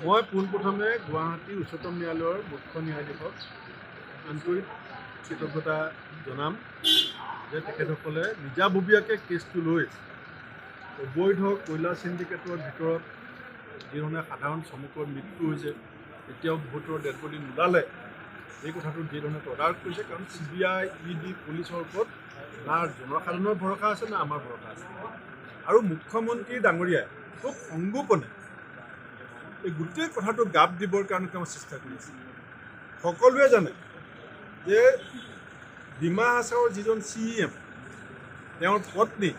মই পোনপ্ৰথমে গুৱাহাটী উচ্চতম ন্যায়ালয়ৰ মুখ্য ন্যায়াধীশক আন্তৰিক কৃতজ্ঞতা জনাম যে তেখেতসকলে নিজাববীয়াকৈ কেছটো লৈ অবৈধ কয়লা চিণ্ডিকেটৰ ভিতৰত যিধৰণে সাধাৰণ শ্ৰমিকৰ মৃত্যু হৈছে, এতিয়াও বহুতৰ ডেড বডি নোলালে, এই কথাটো যিধৰণে তদাৰক কৰিছে। কাৰণ CBI, ED, পুলিচৰ ওপৰত না জনসাধাৰণৰ ভৰসা আছে না আমাৰ ভৰসা আছে। আৰু মুখ্যমন্ত্ৰী ডাঙৰীয়াই খুব সংগোপনে এই গোটেই কথাটো গাপ দিবৰ কাৰণে তেওঁ চেষ্টা কৰিছে। সকলোৱে জানে যে ডিমা হাছাওৰ যিজন CEM, তেওঁৰ পত্নী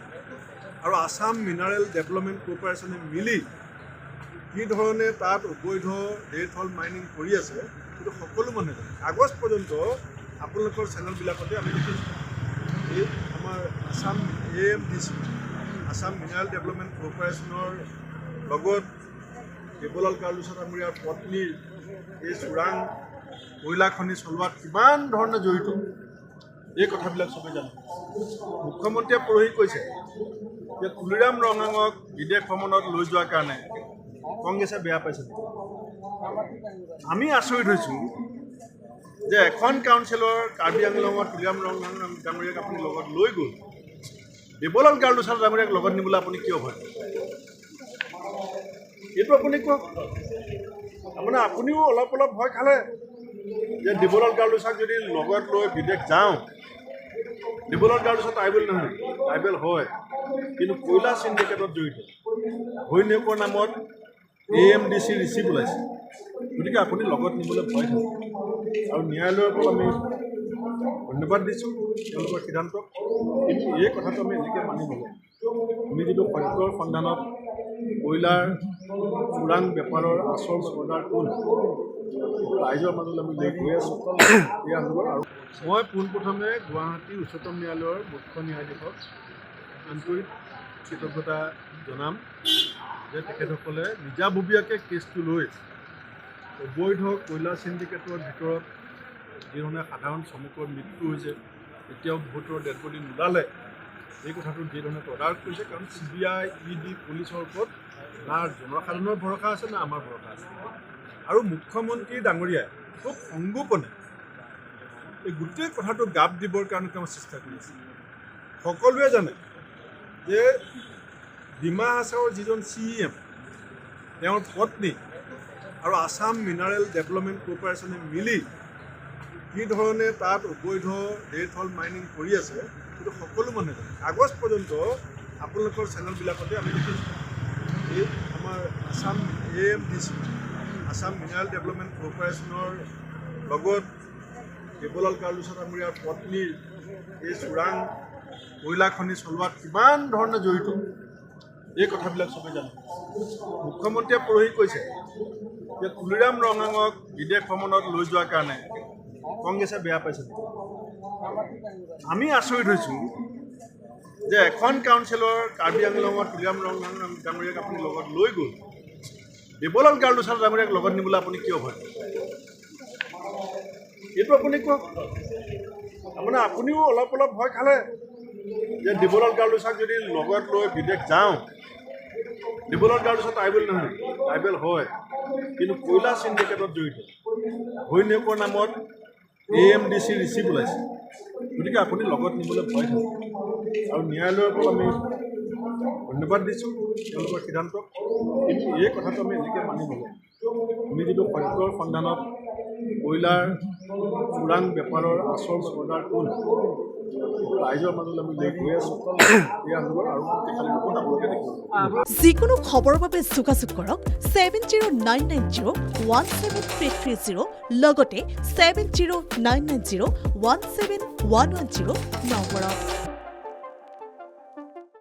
আৰু আছাম মিনাৰেল ডেভেলপমেণ্ট কৰ্পৰেশ্যনে মিলি কি ধৰণে তাত অবৈধ ডেথ হল মাইনিং কৰি আছে, সেইটো সকলো মানুহে জানে। আগষ্ট পৰ্যন্ত আপোনালোকৰ চেনেলবিলাকতে আমি দেখিছোঁ এই আমাৰ Assam AMDC, Assam mineral development কৰ্পৰেশ্যনৰ লগত দেৱলাল কাৰ্লোচা ডাঙৰীয়াৰ পত্নীৰ এই চোৰাং কয়লা খনি চলোৱাত কিমান ধৰণে জড়িত, এই কথাবিলাক চবেই জানে। মুখ্যমন্ত্ৰীয়ে পৰহি কৈছে যে তুলিৰাম ৰঙাঙক বিদেশ ভ্ৰমণত লৈ যোৱাৰ কাৰণে কংগ্ৰেছে বেয়া পাইছে। আমি আচৰিত হৈছোঁ যে এখন কাউন্সিলৰ কাৰ্বি আংলঙত তুলিৰাম ৰঙাঙ ডাঙৰীয়াক আপুনি লগত লৈ গ'ল, দেৱলাল কাৰ্লোচা ডাঙৰীয়াক লগত নিবলৈ আপুনি কিয় ভয়? এইটো আপুনি কওক। আপুনিও অলপ ভয় খালে যে দেৱলাল কাৰ্লোচাক যদি লগত লৈ বিদেশ যাওঁ, দেৱলাল কাৰ্লোচা ট্ৰাইবেল নহয়, ট্ৰাইবেল হয়, কিন্তু কয়লা চিণ্ডিকেটত জড়িত, ঘৈণীয়েকৰ নামত AMDC ৰিচিপ্ট ওলাইছে। গতিকে আপুনি লগত নিবলৈ ভয় থাকে। আৰু ন্যায়ালয়ৰ পৰা আমি ধন্যবাদ দিছোঁ তেওঁলোকৰ সিদ্ধান্তক, কিন্তু এই কথাটো আমি এনেকৈ মানিব লাগে। আমি যিটো সত্যৰ সন্ধানত কয়লাৰ চোৰাং বেপাৰৰ আচল চৰ্দাৰ কোন, ৰাইজৰ মাজলৈ আমি লৈ গৈ আছোঁ। এয়া হ'ব। আৰু মই পোনপ্ৰথমে গুৱাহাটী উচ্চতম ন্যায়ালয়ৰ মুখ্য ন্যায়াধীশক আন্তৰিক কৃতজ্ঞতা জনাম যে তেখেতসকলে নিজাববীয়াকৈ কেছটো লৈ অবৈধ কয়লা চিণ্ডিকেটৰ ভিতৰত যিধৰণে সাধাৰণ শ্ৰমিকৰ মৃত্যু হৈছে, এতিয়াও বহুতৰ ডেড বডি নোলালে, এই কথাটো যিধৰণে তদাৰক কৰিছে। কাৰণ CBI, ED, পুলিচৰ ওপৰত না জনসাধাৰণৰ ভৰসা আছে না আমাৰ ভৰসা আছে। আৰু মুখ্যমন্ত্ৰী ডাঙৰীয়াই খুব সংগোপনে এই গোটেই কথাটো গাপ দিবৰ কাৰণে তেওঁ চেষ্টা কৰিছে। সকলোৱে জানে যে ডিমা হাছাওৰ যিজন CEM, তেওঁৰ পত্নী আৰু আছাম মিনাৰেল ডেভেলপমেণ্ট কৰ্পৰেশ্যনে মিলি কি ধৰণে তাত অবৈধ ডেথ হল মাইনিং কৰি আছে, সেইটো সকলো মানুহে জানে। আগষ্ট পৰ্যন্ত আপোনালোকৰ চেনেলবিলাকতে আমি দেখিছোঁ এই আমাৰ Assam AMDC, Assam mineral development কৰ্পৰেশ্যনৰ লগত দেৱলাল কাৰ্লোচা ডাঙৰীয়াৰ পত্নীৰ এই চোৰাং কয়লা খনি চলোৱাত কিমান ধৰণে জড়িত, এই কথাবিলাক চবেই জানে। মুখ্যমন্ত্ৰীয়ে পৰহি কৈছে যে তুলিৰাম ৰঙাঙক বিদেশ ভ্ৰমণত লৈ যোৱাৰ কাৰণে কংগ্ৰেছে বেয়া পাইছে। আমি আচৰিত হৈছোঁ যে এখন কাউন্সিলৰ কাৰ্বি আংলঙত তুলিৰাম ৰঙাঙ ডাঙৰীয়াক আপুনি লগত লৈ গ'ল, দেৱলাল কাৰ্লোচা ডাঙৰীয়াক লগত নিবলৈ আপুনি কিয় ভয়? এইটো আপুনি কওক। আপুনিও অলপ ভয় খালে যে দেৱলাল কাৰ্লোচাক যদি লগত লৈ বিদেশ যাওঁ, দেৱলাল কাৰ্লোচা ট্ৰাইবেল নহয়, ট্ৰাইবেল হয়, কিন্তু কয়লা চিণ্ডিকেটত জড়িত, ঘৈণীয়েকৰ নামত AMDC ৰিচিপ্ট ওলাইছে। গতিকে আপুনি লগত নিবলৈ ভয় থাকে। আৰু ন্যায়ালয়ৰ পৰা আমি ধন্যবাদ দিছোঁ তেওঁলোকৰ সিদ্ধান্তক, কিন্তু এই কথাটো আমি এনেকৈ মানিব লাগে। আমি যিটো সত্যৰ সন্ধানত কয়লাৰ চোৰাং বেপাৰৰ আচল চৰ্দাৰ কোন, ৰাইজৰ মাজলৈ আমি লৈ গৈ আছোঁ। এয়া হ'ব। আৰু আপোনালোকে দেখিব। যিকোনো খবৰৰ বাবে যোগাযোগ কৰক 7099017330 লগতে 7099017110 নম্বৰত।